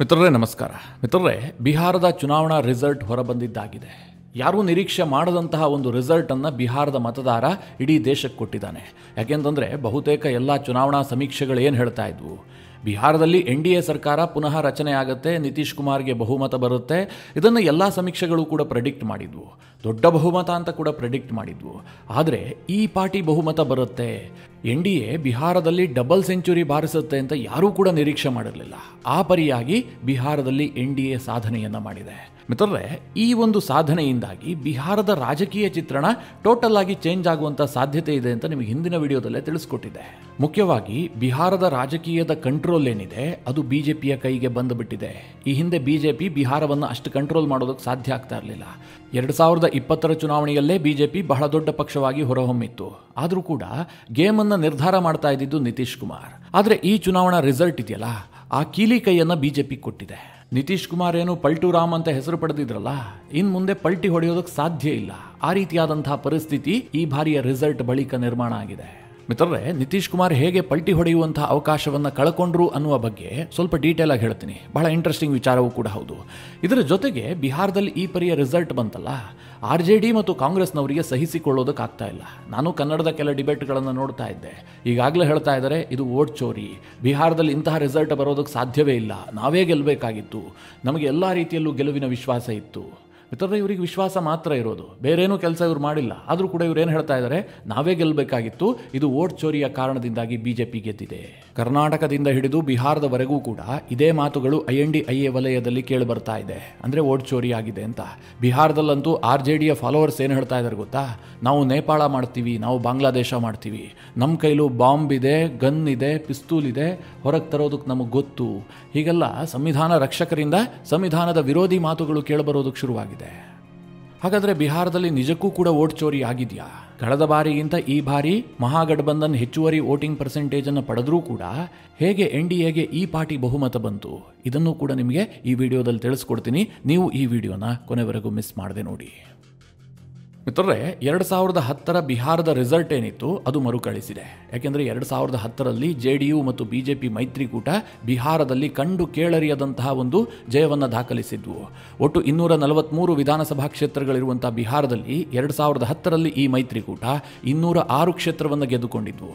ಮಿತ್ರರೇ ನಮಸ್ಕಾರ. ಮಿತ್ರರೇ, ಬಿಹಾರದ ಚುನಾವಣಾ ರಿಸಲ್ಟ್ ಹೊರಬಂದಿದ್ದಾಗಿದೆ. ಯಾರೂ ನಿರೀಕ್ಷೆ ಮಾಡದಂತಹ ಒಂದು ರಿಸಲ್ಟನ್ನು ಬಿಹಾರದ ಮತದಾರ ಇಡೀ ದೇಶಕ್ಕೆ ಕೊಟ್ಟಿದ್ದಾನೆ. ಯಾಕೆಂತಂದರೆ ಬಹುತೇಕ ಎಲ್ಲ ಚುನಾವಣಾ ಸಮೀಕ್ಷೆಗಳು ಏನು ಹೇಳ್ತಾ ಇದ್ವು, ಬಿಹಾರದಲ್ಲಿ NDA ಸರ್ಕಾರ ಪುನಃ ರಚನೆ ಆಗುತ್ತೆ, ನಿತೀಶ್ ಕುಮಾರ್ಗೆ ಬಹುಮತ ಬರುತ್ತೆ. ಇದನ್ನು ಎಲ್ಲ ಸಮೀಕ್ಷೆಗಳು ಕೂಡ ಪ್ರೆಡಿಕ್ಟ್ ಮಾಡಿದ್ವು. ದೊಡ್ಡ ಬಹುಮತ ಅಂತ ಕೂಡ ಪ್ರೆಡಿಕ್ಟ್ ಮಾಡಿದ್ವು. ಆದರೆ ಈ ಪಾರ್ಟಿ ಬಹುಮತ ಬರುತ್ತೆ, NDA ಬಿಹಾರದಲ್ಲಿ ಡಬಲ್ ಸೆಂಚುರಿ ಬಾರಿಸುತ್ತೆ ಅಂತ ಯಾರೂ ಕೂಡ ನಿರೀಕ್ಷೆ ಮಾಡಿರಲಿಲ್ಲ. ಆ ಪರಿಯಾಗಿ ಬಿಹಾರದಲ್ಲಿ NDA ಸಾಧನೆಯನ್ನು ಮಾಡಿದೆ. ಮಿತ್ರರೇ, ಈ ಒಂದು ಸಾಧನೆಯಿಂದಾಗಿ ಬಿಹಾರದ ರಾಜಕೀಯ ಚಿತ್ರಣ ಟೋಟಲ್ ಆಗಿ ಚೇಂಜ್ ಆಗುವಂಥ ಸಾಧ್ಯತೆ ಇದೆ ಅಂತ ನಿಮಗೆ ಹಿಂದಿನ ವಿಡಿಯೋದಲ್ಲೇ ತಿಳಿಸ್ಕೊಟ್ಟಿದೆ. ಮುಖ್ಯವಾಗಿ ಬಿಹಾರದ ರಾಜಕೀಯದ ಕಂಟ್ರೋಲ್ ಏನಿದೆ ಅದು BJPಯ ಕೈಗೆ ಬಂದುಬಿಟ್ಟಿದೆ. ಈ ಹಿಂದೆ BJP ಬಿಹಾರವನ್ನು ಅಷ್ಟು ಕಂಟ್ರೋಲ್ ಮಾಡೋದಕ್ಕೆ ಸಾಧ್ಯ ಆಗ್ತಾ ಇರಲಿಲ್ಲ. 2020 ಚುನಾವಣೆಯಲ್ಲೇ BJP ಬಹಳ ದೊಡ್ಡ ಪಕ್ಷವಾಗಿ ಹೊರಹೊಮ್ಮಿತ್ತು. ಆದರೂ ಕೂಡ ಗೇಮನ್ನು ನಿರ್ಧಾರ ಮಾಡ್ತಾ ಇದ್ದಿದ್ದು ನಿತೀಶ್ ಕುಮಾರ್. ಆದರೆ ಈ ಚುನಾವಣಾ ರಿಸಲ್ಟ್ ಇದೆಯಲ್ಲ, ಆ ಕೀಲಿ ಕೈಯನ್ನು BJP ಕೊಟ್ಟಿದೆ. ನಿತೀಶ್ ಕುಮಾರ್ ಏನು ಪಲ್ಟು ರಾಮ್ ಅಂತ ಹೆಸರು ಪಡೆದಿದ್ರಲ್ಲ, ಇನ್ನು ಮುಂದೆ ಪಲ್ಟಿ ಹೊಡೆಯೋದಕ್ಕೆ ಸಾಧ್ಯ ಇಲ್ಲ. ಆ ರೀತಿಯಾದಂತಹ ಪರಿಸ್ಥಿತಿ ಈ ಬಾರಿಯ ರಿಸಲ್ಟ್ ಬಳಿಕ ನಿರ್ಮಾಣ ಆಗಿದೆ. ಮಿತ್ರರೇ, ನಿತೀಶ್ ಕುಮಾರ್ ಹೇಗೆ ಪಲ್ಟಿ ಹೊಡೆಯುವಂತಹ ಅವಕಾಶವನ್ನು ಕಳ್ಕೊಂಡ್ರು ಅನ್ನುವ ಬಗ್ಗೆ ಸ್ವಲ್ಪ ಡೀಟೇಲ್ ಆಗಿ ಹೇಳ್ತೀನಿ. ಬಹಳ ಇಂಟ್ರೆಸ್ಟಿಂಗ್ ವಿಚಾರವೂ ಕೂಡ ಹೌದು. ಇದರ ಜೊತೆಗೆ ಬಿಹಾರದಲ್ಲಿ ಈ ಪರಿಯ ರಿಸಲ್ಟ್ ಬಂತಲ್ಲ, RJD ಮತ್ತು ಕಾಂಗ್ರೆಸ್ನವರಿಗೆ ಸಹಿಸಿಕೊಳ್ಳೋದಕ್ಕಾಗ್ತಾ ಇಲ್ಲ. ನಾನು ಕನ್ನಡದ ಕೆಲ ಡಿಬೇಟ್ಗಳನ್ನು ನೋಡ್ತಾ ಇದ್ದೆ. ಈಗಾಗಲೇ ಹೇಳ್ತಾ ಇದ್ದಾರೆ ಇದು ವೋಟ್ ಚೋರಿ, ಬಿಹಾರದಲ್ಲಿ ಇಂತಹ ರಿಸಲ್ಟ್ ಬರೋದಕ್ಕೆ ಸಾಧ್ಯವೇ ಇಲ್ಲ, ನಾವೇ ಗೆಲ್ಲಬೇಕಾಗಿತ್ತು, ನಮಗೆ ಎಲ್ಲ ರೀತಿಯಲ್ಲೂ ಗೆಲುವಿನ ವಿಶ್ವಾಸ ಇತ್ತು. ಮಿತ್ರರೇ, ಇವರಿಗೆ ವಿಶ್ವಾಸ ಮಾತ್ರ ಇರೋದು, ಬೇರೇನೂ ಕೆಲಸ ಇವರು ಮಾಡಿಲ್ಲ. ಆದರೂ ಕೂಡ ಇವರು ಏನು ಹೇಳ್ತಾ ಇದ್ದಾರೆ, ನಾವೇ ಗೆಲ್ಲಬೇಕಾಗಿತ್ತು, ಇದು ವೋಟ್ ಚೋರಿಯ ಕಾರಣದಿಂದಾಗಿ BJP ಗೆದ್ದಿದೆ. ಕರ್ನಾಟಕದಿಂದ ಹಿಡಿದು ಬಿಹಾರದವರೆಗೂ ಕೂಡ ಇದೇ ಮಾತುಗಳು IND-IA ವಲಯದಲ್ಲಿ ಕೇಳಿ ಬರ್ತಾ ಇದೆ. ಅಂದರೆ ವೋಟ್ ಚೋರಿ ಆಗಿದೆ ಅಂತ. ಬಿಹಾರದಲ್ಲಂತೂ RJDಯ ಫಾಲೋವರ್ಸ್ ಏನು ಹೇಳ್ತಾ ಇದ್ದಾರೆ ಗೊತ್ತಾ, ನಾವು ನೇಪಾಳ ಮಾಡ್ತೀವಿ, ನಾವು ಬಾಂಗ್ಲಾದೇಶ ಮಾಡ್ತೀವಿ, ನಮ್ಮ ಕೈಲೂ ಬಾಂಬ್ ಇದೆ, ಗನ್ ಇದೆ, ಪಿಸ್ತೂಲ್ ಇದೆ, ಹೊರಗೆ ತರೋದಕ್ಕೆ ನಮಗೆ ಗೊತ್ತು. ಹೀಗೆಲ್ಲ ಸಂವಿಧಾನ ರಕ್ಷಕರಿಂದ ಸಂವಿಧಾನದ ವಿರೋಧಿ ಮಾತುಗಳು ಕೇಳಬರೋದಕ್ಕೆ ಶುರುವಾಗಿದೆ. ಹಾಗಾದರೆ ಬಿಹಾರದಲ್ಲಿ ನಿಜಕ್ಕೂ ಕೂಡ ವೋಟ್ ಚೋರಿ ಆಗಿದೆಯಾ? ಕಳೆದ ಬಾರಿಗಿಂತ ಈ ಬಾರಿ ಮಹಾಗಠಬಂಧನ್ ಹೆಚ್ಚುವರಿ ವೋಟಿಂಗ್ ಪರ್ಸೆಂಟೇಜನ್ನು ಪಡೆದರೂ ಕೂಡ ಹೇಗೆ NDAಗೆ ಈ ಪಾರ್ಟಿ ಬಹುಮತ ಬಂತು, ಇದನ್ನು ಕೂಡ ನಿಮಗೆ ಈ ವಿಡಿಯೋದಲ್ಲಿ ತಿಳಿಸ್ಕೊಡ್ತೀನಿ. ನೀವು ಈ ವಿಡಿಯೋನ ಕೊನೆವರೆಗೂ ಮಿಸ್ ಮಾಡದೆ ನೋಡಿ. ಮಿತ್ರರೇ, 2010 ಬಿಹಾರದ ರಿಸಲ್ಟ್ ಏನಿತ್ತು ಅದು ಮರುಕಳಿಸಿದೆ. ಯಾಕೆಂದರೆ 2010ರಲ್ಲಿ JDU ಮತ್ತು BJP ಮೈತ್ರಿಕೂಟ ಬಿಹಾರದಲ್ಲಿ ಕಂಡು ಕೇಳರಿಯದಂತಹ ಒಂದು ಜಯವನ್ನು ದಾಖಲಿಸಿದ್ವು. ಒಟ್ಟು 243 ವಿಧಾನಸಭಾ ಕ್ಷೇತ್ರಗಳಿರುವಂಥ ಬಿಹಾರದಲ್ಲಿ 2010ರಲ್ಲಿ ಈ ಮೈತ್ರಿಕೂಟ 206 ಕ್ಷೇತ್ರವನ್ನು ಗೆದ್ದುಕೊಂಡಿದ್ವು.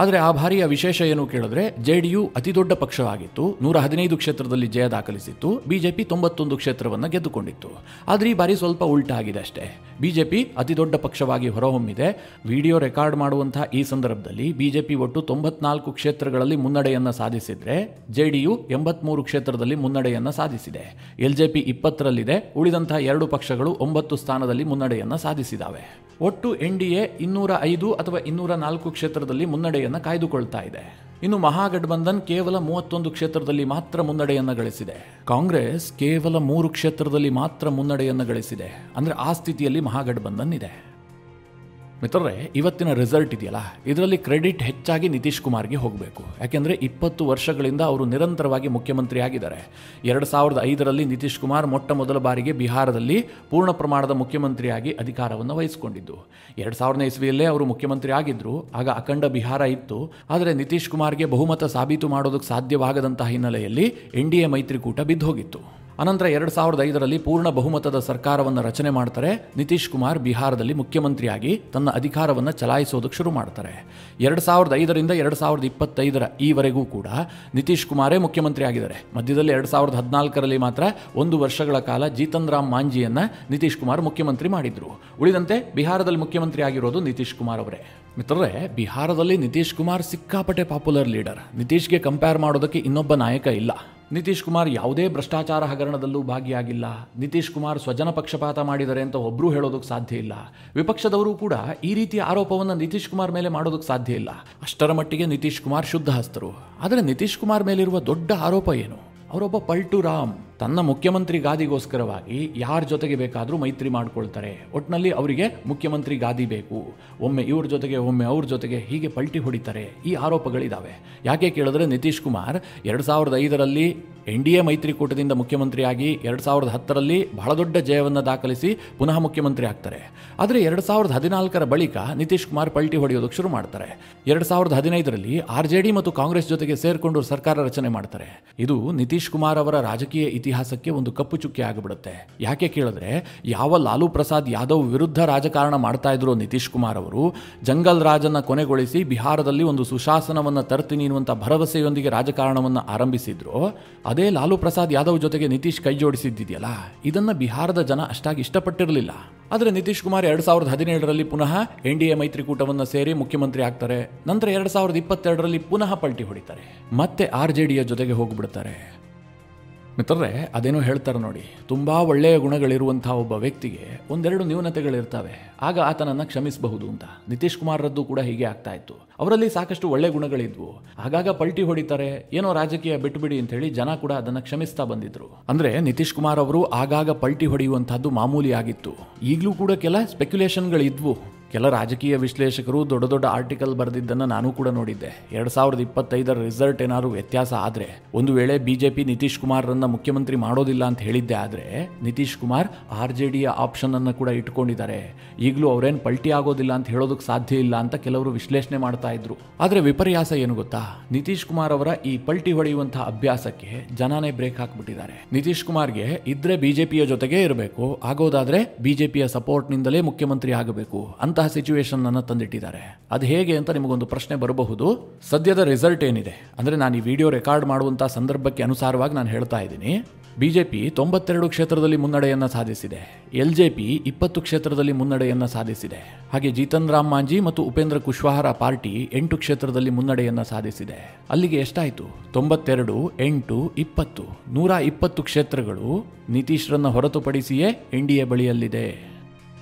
ಆದರೆ ಆ ಬಾರಿಯ ವಿಶೇಷ ಏನು ಕೇಳಿದ್ರೆ, JDU ಅತಿ ದೊಡ್ಡ ಪಕ್ಷವಾಗಿತ್ತು, 115 ಕ್ಷೇತ್ರದಲ್ಲಿ ಜಯ ದಾಖಲಿಸಿತ್ತು, BJP 91 ಕ್ಷೇತ್ರವನ್ನು ಗೆದ್ದುಕೊಂಡಿತ್ತು. ಆದರೆ ಈ ಬಾರಿ ಸ್ವಲ್ಪ ಉಲ್ಟಾ ಆಗಿದೆ ಅಷ್ಟೇ. BJP ಅತಿ ದೊಡ್ಡ ಪಕ್ಷವಾಗಿ ಹೊರಹೊಮ್ಮಿದೆ. ವಿಡಿಯೋ ರೆಕಾರ್ಡ್ ಮಾಡುವಂತಹ ಈ ಸಂದರ್ಭದಲ್ಲಿ BJP ಒಟ್ಟು 94 ಕ್ಷೇತ್ರಗಳಲ್ಲಿ ಮುನ್ನಡೆಯನ್ನು ಸಾಧಿಸಿದ್ರೆ, JDU 83 ಕ್ಷೇತ್ರದಲ್ಲಿ ಮುನ್ನಡೆಯನ್ನು ಸಾಧಿಸಿದೆ. LJP 20ರಲ್ಲಿದೆ. ಉಳಿದಂತಹ 2 ಪಕ್ಷಗಳು 9 ಸ್ಥಾನದಲ್ಲಿ ಮುನ್ನಡೆಯನ್ನು ಸಾಧಿಸಿದ್ದಾವೆ. ಒಟ್ಟು NDA 205 ಅಥವಾ 204 ಕ್ಷೇತ್ರದಲ್ಲಿ ಮುನ್ನಡೆಯನ್ನು ಕಾಯ್ದುಕೊಳ್ತಾ ಇದೆ. ಇನ್ನು ಮಹಾಗಠಬಂಧನ್ ಕೇವಲ 31 ಕ್ಷೇತ್ರದಲ್ಲಿ ಮಾತ್ರ ಮುನ್ನಡೆಯನ್ನು ಗಳಿಸಿದೆ. ಕಾಂಗ್ರೆಸ್ ಕೇವಲ 3 ಕ್ಷೇತ್ರದಲ್ಲಿ ಮಾತ್ರ ಮುನ್ನಡೆಯನ್ನು ಗಳಿಸಿದೆ. ಅಂದರೆ ಆ ಸ್ಥಿತಿಯಲ್ಲಿ ಮಹಾಗಠಬಂಧನ್ ಇದೆ. ಮಿತ್ರರೇ, ಇವತ್ತಿನ ರಿಸಲ್ಟ್ ಇದೆಯಲ್ಲ, ಇದರಲ್ಲಿ ಕ್ರೆಡಿಟ್ ಹೆಚ್ಚಾಗಿ ನಿತೀಶ್ ಕುಮಾರ್ಗೆ ಹೋಗಬೇಕು. ಯಾಕೆಂದರೆ 20 ವರ್ಷಗಳಿಂದ ಅವರು ನಿರಂತರವಾಗಿ ಮುಖ್ಯಮಂತ್ರಿ ಆಗಿದ್ದಾರೆ. 2005ರಲ್ಲಿ ನಿತೀಶ್ ಕುಮಾರ್ ಮೊಟ್ಟ ಮೊದಲ ಬಾರಿಗೆ ಬಿಹಾರದಲ್ಲಿ ಪೂರ್ಣ ಪ್ರಮಾಣದ ಮುಖ್ಯಮಂತ್ರಿಯಾಗಿ ಅಧಿಕಾರವನ್ನು ವಹಿಸಿಕೊಂಡಿದ್ದು. 2000ನೇ ಇಸ್ವಿಯಲ್ಲೇ ಅವರು ಮುಖ್ಯಮಂತ್ರಿ ಆಗಿದ್ದರು. ಆಗ ಅಖಂಡ ಬಿಹಾರ ಇತ್ತು. ಆದರೆ ನಿತೀಶ್ ಕುಮಾರ್ಗೆ ಬಹುಮತ ಸಾಬೀತು ಮಾಡೋದಕ್ಕೆ ಸಾಧ್ಯವಾಗದಂತಹ ಹಿನ್ನೆಲೆಯಲ್ಲಿ NDA ಮೈತ್ರಿಕೂಟ ಬಿದ್ದು ಹೋಗಿತ್ತು. ಅನಂತರ 2005ರಲ್ಲಿ ಪೂರ್ಣ ಬಹುಮತದ ಸರ್ಕಾರವನ್ನು ರಚನೆ ಮಾಡ್ತಾರೆ. ನಿತೀಶ್ ಕುಮಾರ್ ಬಿಹಾರದಲ್ಲಿ ಮುಖ್ಯಮಂತ್ರಿಯಾಗಿ ತನ್ನ ಅಧಿಕಾರವನ್ನು ಚಲಾಯಿಸೋದಕ್ಕೆ ಶುರು ಮಾಡ್ತಾರೆ. 2005ರಿಂದ 2025 ಈವರೆಗೂ ಕೂಡ ನಿತೀಶ್ ಕುಮಾರೇ ಮುಖ್ಯಮಂತ್ರಿ ಆಗಿದ್ದಾರೆ. ಮಧ್ಯದಲ್ಲಿ 2014ರಲ್ಲಿ ಮಾತ್ರ 1 ವರ್ಷಗಳ ಕಾಲ ಜೀತನ್ ರಾಮ್ ಮಾಂಜಿಯನ್ನು ನಿತೀಶ್ ಕುಮಾರ್ ಮುಖ್ಯಮಂತ್ರಿ ಮಾಡಿದ್ರು. ಉಳಿದಂತೆ ಬಿಹಾರದಲ್ಲಿ ಮುಖ್ಯಮಂತ್ರಿ ಆಗಿರೋದು ನಿತೀಶ್ ಕುಮಾರ್ ಅವರೇ. ಮಿತ್ರರೇ, ಬಿಹಾರದಲ್ಲಿ ನಿತೀಶ್ ಕುಮಾರ್ ಸಿಕ್ಕಾಪಟ್ಟೆ ಪಾಪ್ಯುಲರ್ ಲೀಡರ್. ನಿತೀಶ್ಗೆ ಕಂಪೇರ್ ಮಾಡೋದಕ್ಕೆ ಇನ್ನೊಬ್ಬ ನಾಯಕ ಇಲ್ಲ. ನಿತೀಶ್ ಕುಮಾರ್ ಯಾವುದೇ ಭ್ರಷ್ಟಾಚಾರ ಹಗರಣದಲ್ಲೂ ಭಾಗಿಯಾಗಿಲ್ಲ. ನಿತೀಶ್ ಕುಮಾರ್ ಸ್ವಜನ ಪಕ್ಷಪಾತ ಮಾಡಿದ್ದಾರೆ ಅಂತ ಒಬ್ಬರೂ ಹೇಳೋದಕ್ಕೆ ಸಾಧ್ಯ ಇಲ್ಲ. ವಿಪಕ್ಷದವರು ಕೂಡ ಈ ರೀತಿಯ ಆರೋಪವನ್ನು ನಿತೀಶ್ ಕುಮಾರ್ ಮೇಲೆ ಮಾಡೋದಕ್ಕೆ ಸಾಧ್ಯ ಇಲ್ಲ. ಅಷ್ಟರ ಮಟ್ಟಿಗೆ ನಿತೀಶ್ ಕುಮಾರ್ ಶುದ್ಧ ಹಸ್ತರು. ಆದರೆ ನಿತೀಶ್ ಕುಮಾರ್ ಮೇಲಿರುವ ದೊಡ್ಡ ಆರೋಪ ಏನು? ಅವರೊಬ್ಬ ಪಲ್ಟು ರಾಮ್. ತನ್ನ ಮುಖ್ಯಮಂತ್ರಿ ಗಾದಿಗೋಸ್ಕರವಾಗಿ ಯಾರ ಜೊತೆಗೆ ಬೇಕಾದರೂ ಮೈತ್ರಿ ಮಾಡ್ಕೊಳ್ತಾರೆ. ಒಟ್ಟಿನಲ್ಲಿ ಅವರಿಗೆ ಮುಖ್ಯಮಂತ್ರಿ ಗಾದಿ ಬೇಕು, ಒಮ್ಮೆ ಇವ್ರ ಜೊತೆಗೆ ಒಮ್ಮೆ ಅವ್ರ ಜೊತೆಗೆ ಹೀಗೆ ಪಲ್ಟಿ ಹೊಡಿತಾರೆ. ಈ ಆರೋಪಗಳಿದ್ದಾವೆ. ಯಾಕೆ ಕೇಳಿದ್ರೆ ನಿತೀಶ್ ಕುಮಾರ್ 2005ರಲ್ಲಿ NDA ಮೈತ್ರಿಕೂಟದಿಂದ ಮುಖ್ಯಮಂತ್ರಿಯಾಗಿ 2010ರಲ್ಲಿ ಬಹಳ ದೊಡ್ಡ ಜಯವನ್ನು ದಾಖಲಿಸಿ ಪುನಃ ಮುಖ್ಯಮಂತ್ರಿ ಆಗ್ತಾರೆ. ಆದರೆ 2014ರ ಬಳಿಕ ನಿತೀಶ್ ಕುಮಾರ್ ಪಲ್ಟಿ ಹೊಡೆಯೋದಕ್ಕೆ ಶುರು ಮಾಡ್ತಾರೆ. 2015ರಲ್ಲಿ RJD ಮತ್ತು ಕಾಂಗ್ರೆಸ್ ಜೊತೆಗೆ ಸೇರಿಕೊಂಡು ಸರ್ಕಾರ ರಚನೆ ಮಾಡ್ತಾರೆ. ಇದು ನಿತೀಶ್ ಕುಮಾರ್ ಅವರ ರಾಜಕೀಯ ಇತಿಹಾಸಕ್ಕೆ ಒಂದು ಕಪ್ಪು ಚುಕ್ಕೆ ಆಗಿಬಿಡುತ್ತೆ. ಯಾಕೆ ಕೇಳಿದ್ರೆ ಯಾವ ಲಾಲೂ ಪ್ರಸಾದ್ ಯಾದವ್ ವಿರುದ್ಧ ರಾಜಕಾರಣ ಮಾಡ್ತಾ ಇದ್ರು ನಿತೀಶ್ ಕುಮಾರ್ ಅವರು, ಜಂಗಲ್ ರಾಜನ್ನ ಕೊನೆಗೊಳಿಸಿ ಬಿಹಾರದಲ್ಲಿ ಒಂದು ಸುಶಾಸನವನ್ನು ತರ್ತೀನಿ ಎನ್ನುವಂಥ ಭರವಸೆಯೊಂದಿಗೆ ರಾಜಕಾರಣವನ್ನು ಆರಂಭಿಸಿದ್ರು, ಅದೇ ಲಾಲೂ ಪ್ರಸಾದ್ ಯಾದವ್ ಜೊತೆಗೆ ನಿತೀಶ್ ಕೈ ಜೋಡಿಸಿದ್ದಿದೆಯಲ್ಲ, ಇದನ್ನ ಬಿಹಾರದ ಜನ ಅಷ್ಟಾಗಿ ಇಷ್ಟಪಟ್ಟಿರಲಿಲ್ಲ. ಆದರೆ ನಿತೀಶ್ ಕುಮಾರ್ 2017ರಲ್ಲಿ ಪುನಃ NDA ಮೈತ್ರಿಕೂಟವನ್ನು ಸೇರಿ ಮುಖ್ಯಮಂತ್ರಿ ಆಗ್ತಾರೆ. ನಂತರ 2022ರಲ್ಲಿ ಪುನಃ ಪಲ್ಟಿ ಹೊಡಿತಾರೆ, ಮತ್ತೆ RJDಯ ಜೊತೆಗೆ ಹೋಗ್ಬಿಡ್ತಾರೆ. ಮಿತ್ರರೇ, ಅದೇನೋ ಹೇಳ್ತಾರೆ ನೋಡಿ, ತುಂಬ ಒಳ್ಳೆಯ ಗುಣಗಳಿರುವಂಥ ಒಬ್ಬ ವ್ಯಕ್ತಿಗೆ ಒಂದೆರಡು ನ್ಯೂನತೆಗಳಿರ್ತವೆ, ಆಗ ಆತನನ್ನು ಕ್ಷಮಿಸಬಹುದು ಅಂತ. ನಿತೀಶ್ ಕುಮಾರ್ರದ್ದು ಕೂಡ ಹೀಗೆ ಆಗ್ತಾ ಇತ್ತು. ಅವರಲ್ಲಿ ಸಾಕಷ್ಟು ಒಳ್ಳೆ ಗುಣಗಳಿದ್ವು, ಆಗಾಗ ಪಲ್ಟಿ ಹೊಡಿತಾರೆ, ಏನೋ ರಾಜಕೀಯ ಬಿಟ್ಟುಬಿಡಿ ಅಂತ ಹೇಳಿ ಜನ ಕೂಡ ಅದನ್ನು ಕ್ಷಮಿಸ್ತಾ ಬಂದಿದ್ರು. ಅಂದ್ರೆ ನಿತೀಶ್ ಕುಮಾರ್ ಅವರು ಆಗಾಗ ಪಲ್ಟಿ ಹೊಡೆಯುವಂತಹದ್ದು ಮಾಮೂಲಿ ಆಗಿತ್ತು. ಈಗಲೂ ಕೂಡ ಕೆಲ ಸ್ಪೆಕ್ಯುಲೇಷನ್ಗಳಿದ್ವು. ಕೆಲ ರಾಜಕೀಯ ವಿಶ್ಲೇಷಕರು ದೊಡ್ಡ ದೊಡ್ಡ ಆರ್ಟಿಕಲ್ ಬರೆದಿದ್ದನ್ನು ನಾನು ಕೂಡ ನೋಡಿದ್ದೆ. 2025ರ ರಿಸಲ್ಟ್ ಏನಾದ್ರು ವ್ಯತ್ಯಾಸ ಆದರೆ, ಒಂದು ವೇಳೆ BJP ನಿತೀಶ್ ಕುಮಾರ್ರನ್ನ ಮುಖ್ಯಮಂತ್ರಿ ಮಾಡೋದಿಲ್ಲ ಅಂತ ಹೇಳಿದ್ದೆ ಆದರೆ, ನಿತೀಶ್ ಕುಮಾರ್ RJDಯ ಆಪ್ಷನ್ ಅನ್ನು ಕೂಡ ಇಟ್ಕೊಂಡಿದ್ದಾರೆ. ಈಗಲೂ ಅವರೇನು ಪಲ್ಟಿ ಆಗೋದಿಲ್ಲ ಅಂತ ಹೇಳೋದಕ್ಕೆ ಸಾಧ್ಯ ಇಲ್ಲ ಅಂತ ಕೆಲವರು ವಿಶ್ಲೇಷಣೆ ಮಾಡ್ತಾ ಇದ್ರು. ಆದರೆ ವಿಪರ್ಯಾಸ ಏನು ಗೊತ್ತಾ, ನಿತೀಶ್ ಕುಮಾರ್ ಅವರ ಈ ಪಲ್ಟಿ ಹೊಡೆಯುವಂತಹ ಅಭ್ಯಾಸಕ್ಕೆ ಜನನೇ ಬ್ರೇಕ್ ಹಾಕ್ಬಿಟ್ಟಿದ್ದಾರೆ. ನಿತೀಶ್ ಕುಮಾರ್ಗೆ ಇದ್ರೆ BJPಯ ಜೊತೆಗೆ ಇರಬೇಕು, ಆಗೋದಾದ್ರೆ BJPಯ ಸಪೋರ್ಟ್ನಿಂದಲೇ ಮುಖ್ಯಮಂತ್ರಿ ಆಗಬೇಕು ಅಂತ ಸಿಚುವೇಶನ್ ಅನ್ನು ತಂದಿಟ್ಟಿದ್ದಾರೆ. ಅದು ಹೇಗೆ ಅಂತ ನಿಮಗೊಂದು ಪ್ರಶ್ನೆ ಬರಬಹುದು. ಸದ್ಯದ ರಿಸಲ್ಟ್ ಏನಿದೆ ಅಂದ್ರೆ, ನಾನು ಈ ವಿಡಿಯೋ ರೆಕಾರ್ಡ್ ಮಾಡುವಂತಹ ಸಂದರ್ಭಕ್ಕೆ ಅನುಸಾರವಾಗಿ ನಾನು ಹೇಳ್ತಾ ಇದ್ದೀನಿ. BJP 92 ಕ್ಷೇತ್ರದಲ್ಲಿ ಮುನ್ನಡೆಯನ್ನ ಸಾಧಿಸಿದೆ, LJP 20 ಕ್ಷೇತ್ರದಲ್ಲಿ ಮುನ್ನಡೆಯನ್ನ ಸಾಧಿಸಿದೆ. ಹಾಗೆ ಜೀತನ್ ರಾಮ್ ಮಾಂಜಿ ಮತ್ತು ಉಪೇಂದ್ರ ಕುಶ್ವಾಹರ ಪಾರ್ಟಿ 8 ಕ್ಷೇತ್ರದಲ್ಲಿ ಮುನ್ನಡೆಯನ್ನ ಸಾಧಿಸಿದೆ. ಅಲ್ಲಿಗೆ ಎಷ್ಟಾಯಿತು? 92, 8, 20, 120 ಕ್ಷೇತ್ರಗಳು ನಿತೀಶ್ರನ್ನ ಹೊರತುಪಡಿಸಿಯೇ NDA ಬಳಿಯಲ್ಲಿದೆ.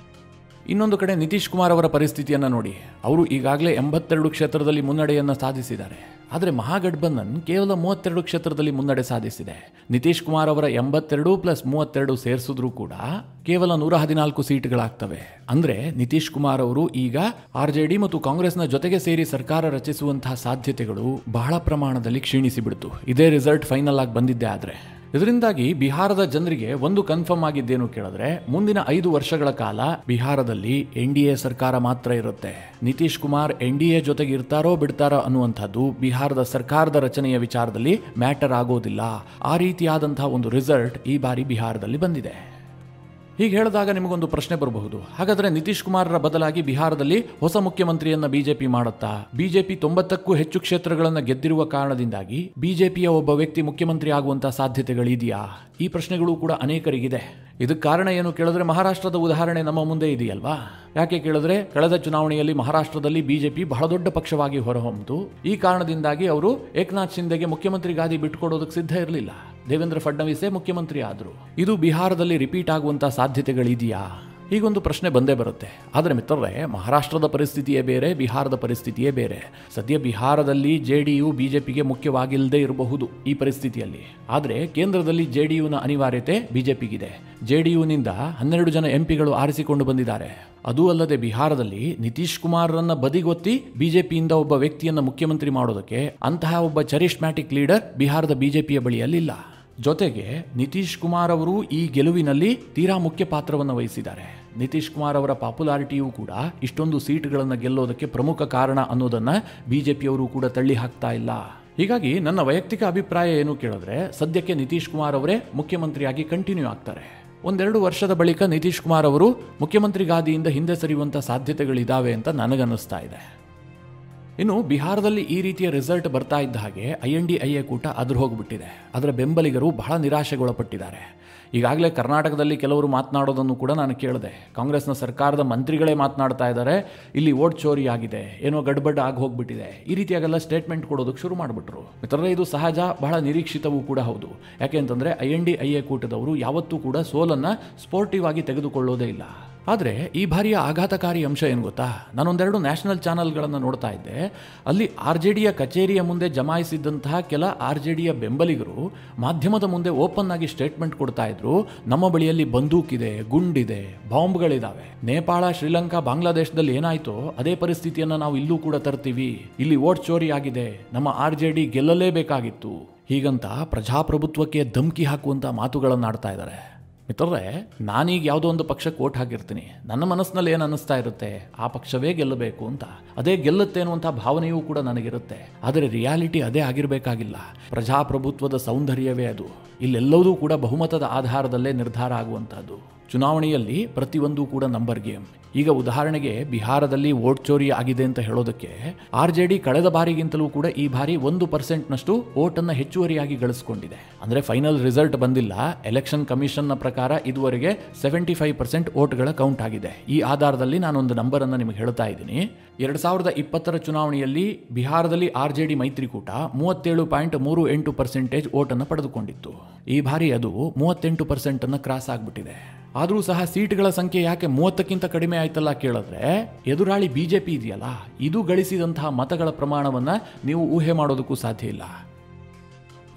ಇನ್ನೊಂದು ಕಡೆ ನಿತೀಶ್ ಕುಮಾರ್ ಅವರ ಪರಿಸ್ಥಿತಿಯನ್ನು ನೋಡಿ, ಅವರು ಈಗಾಗಲೇ 82 ಕ್ಷೇತ್ರದಲ್ಲಿ ಮುನ್ನಡೆಯನ್ನು ಸಾಧಿಸಿದ್ದಾರೆ. ಆದರೆ ಮಹಾಗಠಬಂಧನ್ ಕೇವಲ 32 ಕ್ಷೇತ್ರದಲ್ಲಿ ಮುನ್ನಡೆ ಸಾಧಿಸಿದೆ. ನಿತೀಶ್ ಕುಮಾರ್ ಅವರ 82 + 32 ಸೇರಿಸಿದ್ರೂ ಕೂಡ ಕೇವಲ 114 ಸೀಟ್ಗಳಾಗ್ತವೆ. ಅಂದ್ರೆ ನಿತೀಶ್ ಕುಮಾರ್ ಅವರು ಈಗ RJD ಮತ್ತು ಕಾಂಗ್ರೆಸ್ನ ಜೊತೆಗೆ ಸೇರಿ ಸರ್ಕಾರ ರಚಿಸುವಂತಹ ಸಾಧ್ಯತೆಗಳು ಬಹಳ ಪ್ರಮಾಣದಲ್ಲಿ ಕ್ಷೀಣಿಸಿಬಿಡ್ತು. ಇದೇ ರಿಸಲ್ಟ್ ಫೈನಲ್ ಆಗಿ ಬಂದಿದ್ದೆ. ಆದರೆ ಇದರಿಂದಾಗಿ ಬಿಹಾರದ ಜನರಿಗೆ ಒಂದು ಕನ್ಫರ್ಮ್ ಆಗಿದ್ದೇನು ಕೇಳಿದ್ರೆ, ಮುಂದಿನ 5 ವರ್ಷಗಳ ಕಾಲ ಬಿಹಾರದಲ್ಲಿ NDA ಸರ್ಕಾರ ಮಾತ್ರ ಇರುತ್ತೆ. ನಿತೀಶ್ ಕುಮಾರ್ NDA ಜೊತೆಗೆ ಇರ್ತಾರೋ ಬಿಡ್ತಾರೋ ಅನ್ನುವಂಥದ್ದು ಬಿಹಾರದ ಸರ್ಕಾರದ ರಚನೆಯ ವಿಚಾರದಲ್ಲಿ ಮ್ಯಾಟರ್ ಆಗೋದಿಲ್ಲ. ಆ ರೀತಿಯಾದಂತಹ ಒಂದು ರಿಸಲ್ಟ್ ಈ ಬಾರಿ ಬಿಹಾರದಲ್ಲಿ ಬಂದಿದೆ. ಹೀಗೆ ಹೇಳಿದಾಗ ನಿಮಗೊಂದು ಪ್ರಶ್ನೆ ಬರಬಹುದು, ಹಾಗಾದ್ರೆ ನಿತೀಶ್ ಕುಮಾರ್ರ ಬದಲಾಗಿ ಬಿಹಾರದಲ್ಲಿ ಹೊಸ ಮುಖ್ಯಮಂತ್ರಿಯನ್ನ BJP ಮಾಡುತ್ತಾ? BJP 90ಕ್ಕೂ ಹೆಚ್ಚು ಕ್ಷೇತ್ರಗಳನ್ನು ಗೆದ್ದಿರುವ ಕಾರಣದಿಂದಾಗಿ BJPಯ ಒಬ್ಬ ವ್ಯಕ್ತಿ ಮುಖ್ಯಮಂತ್ರಿ ಆಗುವಂತಹ ಸಾಧ್ಯತೆಗಳಿದೆಯಾ? ಈ ಪ್ರಶ್ನೆಗಳು ಕೂಡ ಅನೇಕರಿಗಿದೆ. ಇದಕ್ಕೆ ಕಾರಣ ಏನು ಕೇಳಿದ್ರೆ, ಮಹಾರಾಷ್ಟ್ರದ ಉದಾಹರಣೆ ನಮ್ಮ ಮುಂದೆ ಇದೆಯಲ್ವಾ? ಯಾಕೆ ಕೇಳಿದ್ರೆ, ಕಳೆದ ಚುನಾವಣೆಯಲ್ಲಿ ಮಹಾರಾಷ್ಟ್ರದಲ್ಲಿ BJP ಬಹಳ ದೊಡ್ಡ ಪಕ್ಷವಾಗಿ ಹೊರಹೊಮ್ಮಿತು. ಈ ಕಾರಣದಿಂದಾಗಿ ಅವರು ಏಕನಾಥ್ ಶಿಂದೆಗೆ ಮುಖ್ಯಮಂತ್ರಿ ಗಾದಿ ಬಿಟ್ಟುಕೊಡೋದಕ್ಕೆ ಸಿದ್ಧ ಇರಲಿಲ್ಲ. ದೇವೇಂದ್ರ ಫಡ್ನವೀಸೇ ಮುಖ್ಯಮಂತ್ರಿ ಆದರು. ಇದು ಬಿಹಾರದಲ್ಲಿ ರಿಪೀಟ್ ಆಗುವಂತಹ ಸಾಧ್ಯತೆಗಳಿದೆಯಾ? ಹೀಗೊಂದು ಪ್ರಶ್ನೆ ಬಂದೇ ಬರುತ್ತೆ. ಆದರೆ ಮಿತ್ರರೇ, ಮಹಾರಾಷ್ಟ್ರದ ಪರಿಸ್ಥಿತಿಯೇ ಬೇರೆ, ಬಿಹಾರದ ಪರಿಸ್ಥಿತಿಯೇ ಬೇರೆ. ಸದ್ಯ ಬಿಹಾರದಲ್ಲಿ JDU BJPಗೆ ಮುಖ್ಯವಾಗಿಲ್ಲದೆ ಇರಬಹುದು ಈ ಪರಿಸ್ಥಿತಿಯಲ್ಲಿ. ಆದರೆ ಕೇಂದ್ರದಲ್ಲಿ JDUನ ಅನಿವಾರ್ಯತೆ BJPಗಿದೆ. JDUನಿಂದ 12 ಜನ MPಗಳು ಆರಿಸಿಕೊಂಡು ಬಂದಿದ್ದಾರೆ. ಅದೂ ಅಲ್ಲದೆ ಬಿಹಾರದಲ್ಲಿ ನಿತೀಶ್ ಕುಮಾರ್ರನ್ನ ಬದಿಗೊತ್ತಿ BJPಯಿಂದ ಒಬ್ಬ ವ್ಯಕ್ತಿಯನ್ನ ಮುಖ್ಯಮಂತ್ರಿ ಮಾಡೋದಕ್ಕೆ ಅಂತಹ ಒಬ್ಬ ಚರಿಷ್ಮ್ಯಾಟಿಕ್ ಲೀಡರ್ ಬಿಹಾರದ BJPಯ ಬಳಿಯಲ್ಲಿಲ್ಲ. ಜೊತೆಗೆ ನಿತೀಶ್ ಕುಮಾರ್ ಅವರು ಈ ಗೆಲುವಿನಲ್ಲಿ ತೀರಾ ಮುಖ್ಯ ಪಾತ್ರವನ್ನು ವಹಿಸಿದ್ದಾರೆ. ನಿತೀಶ್ ಕುಮಾರ್ ಅವರ ಪಾಪ್ಯುಲಾರಿಟಿಯೂ ಕೂಡ ಇಷ್ಟೊಂದು ಸೀಟ್ಗಳನ್ನು ಗೆಲ್ಲೋದಕ್ಕೆ ಪ್ರಮುಖ ಕಾರಣ ಅನ್ನೋದನ್ನ BJPಯವರು ಕೂಡ ತಳ್ಳಿ ಹಾಕ್ತಾ ಇಲ್ಲ. ಹೀಗಾಗಿ ನನ್ನ ವೈಯಕ್ತಿಕ ಅಭಿಪ್ರಾಯ ಏನು ಕೇಳಿದ್ರೆ, ಸದ್ಯಕ್ಕೆ ನಿತೀಶ್ ಕುಮಾರ್ ಅವರೇ ಮುಖ್ಯಮಂತ್ರಿಯಾಗಿ ಕಂಟಿನ್ಯೂ ಆಗ್ತಾರೆ. 1-2 ವರ್ಷದ ಬಳಿಕ ನಿತೀಶ್ ಕುಮಾರ್ ಅವರು ಮುಖ್ಯಮಂತ್ರಿ ಗಾದಿಯಿಂದ ಹಿಂದೆ ಸರಿಯುವಂಥ ಸಾಧ್ಯತೆಗಳಿದ್ದಾವೆ ಅಂತ ನನಗನ್ನಿಸ್ತಾ ಇದೆ. ಇನ್ನು ಬಿಹಾರದಲ್ಲಿ ಈ ರೀತಿಯ ರಿಸಲ್ಟ್ ಬರ್ತಾ ಇದ್ದ ಹಾಗೆ INDIA ಕೂಟ ಅದ್ರ ಹೋಗ್ಬಿಟ್ಟಿದೆ. ಅದರ ಬೆಂಬಲಿಗರು ಬಹಳ ನಿರಾಶೆಗೊಳಪಟ್ಟಿದ್ದಾರೆ. ಈಗಾಗಲೇ ಕರ್ನಾಟಕದಲ್ಲಿ ಕೆಲವರು ಮಾತನಾಡೋದನ್ನು ಕೂಡ ನಾನು ಕೇಳಿದೆ. ಕಾಂಗ್ರೆಸ್ನ ಸರ್ಕಾರದ ಮಂತ್ರಿಗಳೇ ಮಾತನಾಡ್ತಾ ಇದ್ದಾರೆ, ಇಲ್ಲಿ ವೋಟ್ ಚೋರಿ ಆಗಿದೆ, ಏನೋ ಗಡ್ಬಡ್ ಆಗಿ ಹೋಗ್ಬಿಟ್ಟಿದೆ, ಈ ರೀತಿಯಾಗೆಲ್ಲ ಸ್ಟೇಟ್ಮೆಂಟ್ ಕೊಡೋದಕ್ಕೆ ಶುರು ಮಾಡಿಬಿಟ್ರು. ಮಿತ್ರರೇ, ಇದು ಸಹಜ, ಬಹಳ ನಿರೀಕ್ಷಿತವೂ ಕೂಡ ಹೌದು. ಯಾಕೆ ಅಂತಂದರೆ INDIA ಕೂಟದವರು ಯಾವತ್ತೂ ಕೂಡ ಸೋಲನ್ನು ಸ್ಪೋರ್ಟಿವ್ ಆಗಿ ತೆಗೆದುಕೊಳ್ಳೋದೇ ಇಲ್ಲ. ಆದರೆ ಈ ಬಾರಿಯ ಆಘಾತಕಾರಿ ಅಂಶ ಏನು ಗೊತ್ತಾ, ನಾನೊಂದೆರಡು ನ್ಯಾಷನಲ್ ಚಾನಲ್ಗಳನ್ನು ನೋಡ್ತಾ ಇದ್ದೆ. ಅಲ್ಲಿ RJDಯ ಕಚೇರಿಯ ಮುಂದೆ ಜಮಾಯಿಸಿದ್ದಂತಹ ಕೆಲ RJDಯ ಬೆಂಬಲಿಗರು ಮಾಧ್ಯಮದ ಮುಂದೆ ಓಪನ್ ಆಗಿ ಸ್ಟೇಟ್ಮೆಂಟ್ ಕೊಡ್ತಾ ಇದ್ರು. ನಮ್ಮ ಬಳಿಯಲ್ಲಿ ಬಂದೂಕಿದೆ, ಗುಂಡಿದೆ, ಬಾಂಬ್ಗಳಿದಾವೆ. ನೇಪಾಳ, ಶ್ರೀಲಂಕಾ, ಬಾಂಗ್ಲಾದೇಶದಲ್ಲಿ ಏನಾಯ್ತೋ ಅದೇ ಪರಿಸ್ಥಿತಿಯನ್ನು ನಾವು ಇಲ್ಲೂ ಕೂಡ ತರ್ತೀವಿ. ಇಲ್ಲಿ ವೋಟ್ ಚೋರಿ ಆಗಿದೆ, ನಮ್ಮ RJD ಗೆಲ್ಲಲೇಬೇಕಾಗಿತ್ತು. ಹೀಗಂತ ಪ್ರಜಾಪ್ರಭುತ್ವಕ್ಕೆ ಧಮಕಿ ಹಾಕುವಂಥ ಮಾತುಗಳನ್ನು ಆಡ್ತಾ ಇದ್ದಾರೆ. ಮಿತ್ರರೇ, ನಾನೀಗ ಯಾವುದೋ ಒಂದು ಪಕ್ಷಕ್ಕೆ ಓಟ್ ಹಾಕಿರ್ತೀನಿ. ನನ್ನ ಮನಸ್ಸಿನಲ್ಲಿ ಏನು ಅನ್ನಿಸ್ತಾ ಇರುತ್ತೆ, ಆ ಪಕ್ಷವೇ ಗೆಲ್ಲಬೇಕು ಅಂತ. ಅದೇ ಗೆಲ್ಲುತ್ತೆ ಅನ್ನುವಂಥ ಭಾವನೆಯೂ ಕೂಡ ನನಗಿರುತ್ತೆ. ಆದರೆ ರಿಯಾಲಿಟಿ ಅದೇ ಆಗಿರಬೇಕಾಗಿಲ್ಲ. ಪ್ರಜಾಪ್ರಭುತ್ವದ ಸೌಂದರ್ಯವೇ ಅದು. ಇಲ್ಲೆಲ್ಲವೂ ಕೂಡ ಬಹುಮತದ ಆಧಾರದಲ್ಲೇ ನಿರ್ಧಾರ ಆಗುವಂಥದ್ದು. ಚುನಾವಣೆಯಲ್ಲಿ ಪ್ರತಿಯೊಂದು ಕೂಡ ನಂಬರ್ ಗೇಮ್. ಈಗ ಉದಾಹರಣೆಗೆ ಬಿಹಾರದಲ್ಲಿ ವೋಟ್ ಚೋರಿ ಆಗಿದೆ ಅಂತ ಹೇಳೋದಕ್ಕೆ RJD ಕಳೆದ ಬಾರಿಗಿಂತಲೂ ಕೂಡ ಈ ಬಾರಿ 1% ವೋಟನ್ನು ಹೆಚ್ಚುವರಿಯಾಗಿ ಗಳಿಸಿಕೊಂಡಿದೆ. ಅಂದರೆ ಫೈನಲ್ ರಿಸಲ್ಟ್ ಬಂದಿಲ್ಲ. ಎಲೆಕ್ಷನ್ ಕಮಿಷನ್ನ ಪ್ರಕಾರ ಇದುವರೆಗೆ 75% ವೋಟ್ಗಳ ಕೌಂಟ್ ಆಗಿದೆ. ಈ ಆಧಾರದಲ್ಲಿ ನಾನೊಂದು ನಂಬರನ್ನು ನಿಮಗೆ ಹೇಳ್ತಾ ಇದ್ದೀನಿ. 2020 ಚುನಾವಣೆಯಲ್ಲಿ ಬಿಹಾರದಲ್ಲಿ RJD ಮೈತ್ರಿಕೂಟ 37.38% ವೋಟನ್ನು ಪಡೆದುಕೊಂಡಿತ್ತು. ಈ ಬಾರಿ ಅದು 38% ಕ್ರಾಸ್ ಆಗಿಬಿಟ್ಟಿದೆ. ಆದರೂ ಸಹ ಸೀಟ್ಗಳ ಸಂಖ್ಯೆ ಯಾಕೆ 30ಕ್ಕಿಂತ ಕಡಿಮೆ ಆಯ್ತಲ್ಲ ಕೇಳಿದ್ರೆ, ಎದುರಾಳಿ BJP ಇದೆಯಲ್ಲ, ಇದು ಗಳಿಸಿದಂತಹ ಮತಗಳ ಪ್ರಮಾಣವನ್ನು ನೀವು ಊಹೆ ಮಾಡೋದಕ್ಕೂ ಸಾಧ್ಯ ಇಲ್ಲ.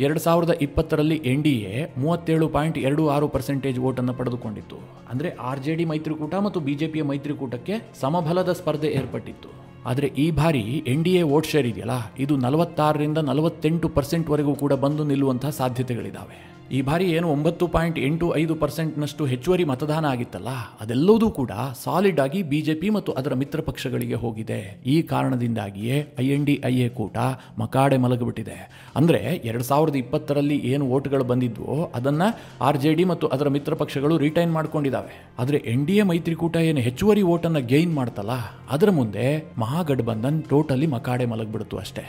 2020ರಲ್ಲಿ NDA 37.26% ವೋಟನ್ನು ಪಡೆದುಕೊಂಡಿತ್ತು. ಅಂದರೆ RJD ಮೈತ್ರಿಕೂಟ ಮತ್ತು BJPಯ ಮೈತ್ರಿಕೂಟಕ್ಕೆ ಸಮಬಲದ ಸ್ಪರ್ಧೆ ಏರ್ಪಟ್ಟಿತ್ತು. ಆದರೆ ಈ ಬಾರಿ NDA ವೋಟ್ ಶೇರ್ ಇದೆಯಲ್ಲ, ಇದು 46ರಿಂದ 48% ಕೂಡ ಬಂದು ನಿಲ್ಲುವಂತಹ ಸಾಧ್ಯತೆಗಳಿದ್ದಾವೆ. ಈ ಬಾರಿ ಏನು 9.85% ಹೆಚ್ಚುವರಿ ಮತದಾನ ಆಗಿತ್ತಲ್ಲ, ಅದೆಲ್ಲವೂ ಕೂಡ ಸಾಲಿಡ್ ಆಗಿ BJP ಮತ್ತು ಅದರ ಮಿತ್ರ ಪಕ್ಷಗಳಿಗೆ ಹೋಗಿದೆ. ಈ ಕಾರಣದಿಂದಾಗಿಯೇ INDIA ಕೂಟ ಮಕಾಡೆ ಮಲಗಿಬಿಟ್ಟಿದೆ. ಅಂದರೆ 2020ರಲ್ಲಿ ಏನು ವೋಟ್ಗಳು ಬಂದಿದ್ವೋ ಅದನ್ನು RJD ಮತ್ತು ಅದರ ಮಿತ್ರ ಪಕ್ಷಗಳು ರಿಟೈನ್ ಮಾಡ್ಕೊಂಡಿದ್ದಾವೆ. ಆದರೆ NDA ಮೈತ್ರಿಕೂಟ ಏನು ಹೆಚ್ಚುವರಿ ವೋಟನ್ನು ಗೇನ್ ಮಾಡ್ತಲ್ಲ, ಅದರ ಮುಂದೆ ಮಹಾಗಠಬಂಧನ್ ಟೋಟಲಿ ಮಕಾಡೆ ಮಲಗಿಬಿಡ್ತು ಅಷ್ಟೇ.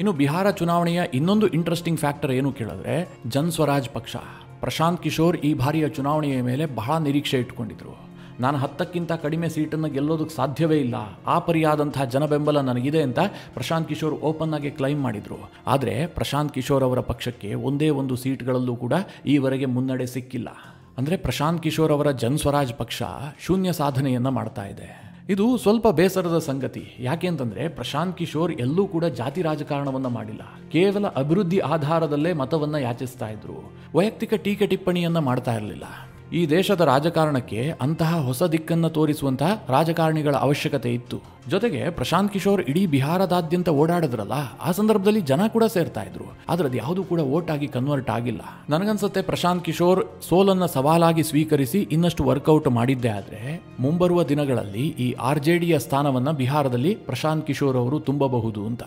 ಇನ್ನು ಬಿಹಾರ ಚುನಾವಣೆಯ ಇನ್ನೊಂದು ಇಂಟ್ರೆಸ್ಟಿಂಗ್ ಫ್ಯಾಕ್ಟರ್ ಏನು ಕೇಳಿದ್ರೆ, ಜನಸ್ವರಾಜ್ ಪಕ್ಷ. ಪ್ರಶಾಂತ್ ಕಿಶೋರ್ ಈ ಬಾರಿಯ ಚುನಾವಣೆಯ ಮೇಲೆ ಬಹಳ ನಿರೀಕ್ಷೆ ಇಟ್ಕೊಂಡಿದ್ರು. ನಾನು 10ಕ್ಕಿಂತ ಕಡಿಮೆ ಸೀಟನ್ನು ಗೆಲ್ಲೋದಕ್ಕೆ ಸಾಧ್ಯವೇ ಇಲ್ಲ, ಆ ಪರಿಯಾದಂತಹ ಜನಬೆಂಬಲ ನನಗಿದೆ ಅಂತ ಪ್ರಶಾಂತ್ ಕಿಶೋರ್ ಓಪನ್ ಆಗಿ ಕ್ಲೈಮ್ ಮಾಡಿದ್ರು. ಆದರೆ ಪ್ರಶಾಂತ್ ಕಿಶೋರ್ ಅವರ ಪಕ್ಷಕ್ಕೆ ಒಂದೇ ಒಂದು ಸೀಟ್ಗಳಲ್ಲೂ ಕೂಡ ಈವರೆಗೆ ಮುನ್ನಡೆ ಸಿಕ್ಕಿಲ್ಲ. ಅಂದರೆ ಪ್ರಶಾಂತ್ ಕಿಶೋರ್ ಅವರ ಜನಸ್ವರಾಜ್ ಪಕ್ಷ ಶೂನ್ಯ ಸಾಧನೆಯನ್ನು ಮಾಡ್ತಾ ಇದೆ. ಇದು ಸ್ವಲ್ಪ ಬೇಸರದ ಸಂಗತಿ. ಯಾಕೆ ಅಂತಂದರೆ ಪ್ರಶಾಂತ್ ಕಿಶೋರ್ ಎಲ್ಲೂ ಕೂಡ ಜಾತಿ ರಾಜಕಾರಣವನ್ನು ಮಾಡಿಲ್ಲ. ಕೇವಲ ಅಭಿವೃದ್ಧಿ ಆಧಾರದಲ್ಲೇ ಮತವನ್ನು ಯಾಚಿಸ್ತಾ ಇದ್ರು. ವೈಯಕ್ತಿಕ ಟೀಕೆ ಟಿಪ್ಪಣಿಯನ್ನು ಮಾಡ್ತಾ ಇರಲಿಲ್ಲ. ಈ ದೇಶದ ರಾಜಕಾರಣಕ್ಕೆ ಅಂತಹ ಹೊಸ ದಿಕ್ಕನ್ನು ತೋರಿಸುವಂತಹ ರಾಜಕಾರಣಿಗಳ ಅವಶ್ಯಕತೆ ಇತ್ತು. ಜೊತೆಗೆ ಪ್ರಶಾಂತ್ ಕಿಶೋರ್ ಇಡೀ ಬಿಹಾರದಾದ್ಯಂತ ಓಡಾಡಿದ್ರಲ್ಲ, ಆ ಸಂದರ್ಭದಲ್ಲಿ ಜನ ಕೂಡ ಸೇರ್ತಾ ಇದ್ರು. ಆದ್ರೆ ಅದು ಯಾವುದು ಕೂಡ ವೋಟ್ ಆಗಿ ಕನ್ವರ್ಟ್ ಆಗಿಲ್ಲ. ನನಗನ್ಸುತ್ತೆ ಪ್ರಶಾಂತ್ ಕಿಶೋರ್ ಸೋಲನ್ನ ಸವಾಲಾಗಿ ಸ್ವೀಕರಿಸಿ ಇನ್ನಷ್ಟು ವರ್ಕೌಟ್ ಮಾಡಿದ್ದೇ ಆದ್ರೆ ಮುಂಬರುವ ದಿನಗಳಲ್ಲಿ ಈ RJDಯ ಸ್ಥಾನವನ್ನ ಬಿಹಾರದಲ್ಲಿ ಪ್ರಶಾಂತ್ ಕಿಶೋರ್ ಅವರು ತುಂಬಬಹುದು ಅಂತ.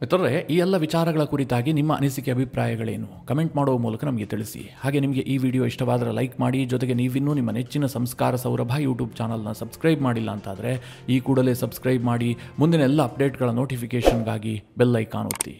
ಮಿತ್ರರೇ, ಈ ಎಲ್ಲ ವಿಚಾರಗಳ ಕುರಿತಾಗಿ ನಿಮ್ಮ ಅನಿಸಿಕೆ ಅಭಿಪ್ರಾಯಗಳೇನು ಕಮೆಂಟ್ ಮಾಡುವ ಮೂಲಕ ನಮಗೆ ತಿಳಿಸಿ. ಹಾಗೆ ನಿಮಗೆ ಈ ವಿಡಿಯೋ ಇಷ್ಟವಾದರೆ ಲೈಕ್ ಮಾಡಿ. ಜೊತೆಗೆ ನೀವಿನ್ನೂ ನಿಮ್ಮ ನೆಚ್ಚಿನ ಸಂಸ್ಕಾರ ಸೌರಭ ಯೂಟ್ಯೂಬ್ ಚಾನಲ್ನ ಸಬ್ಸ್ಕ್ರೈಬ್ ಮಾಡಿಲ್ಲ ಅಂತಾದರೆ ಈ ಕೂಡಲೇ ಸಬ್ಸ್ಕ್ರೈಬ್ ಮಾಡಿ. ಮುಂದಿನ ಎಲ್ಲ ಅಪ್ಡೇಟ್ಗಳ ನೋಟಿಫಿಕೇಷನ್ಗಾಗಿ ಬೆಲ್ ಐಕಾನ್ ಒತ್ತಿ.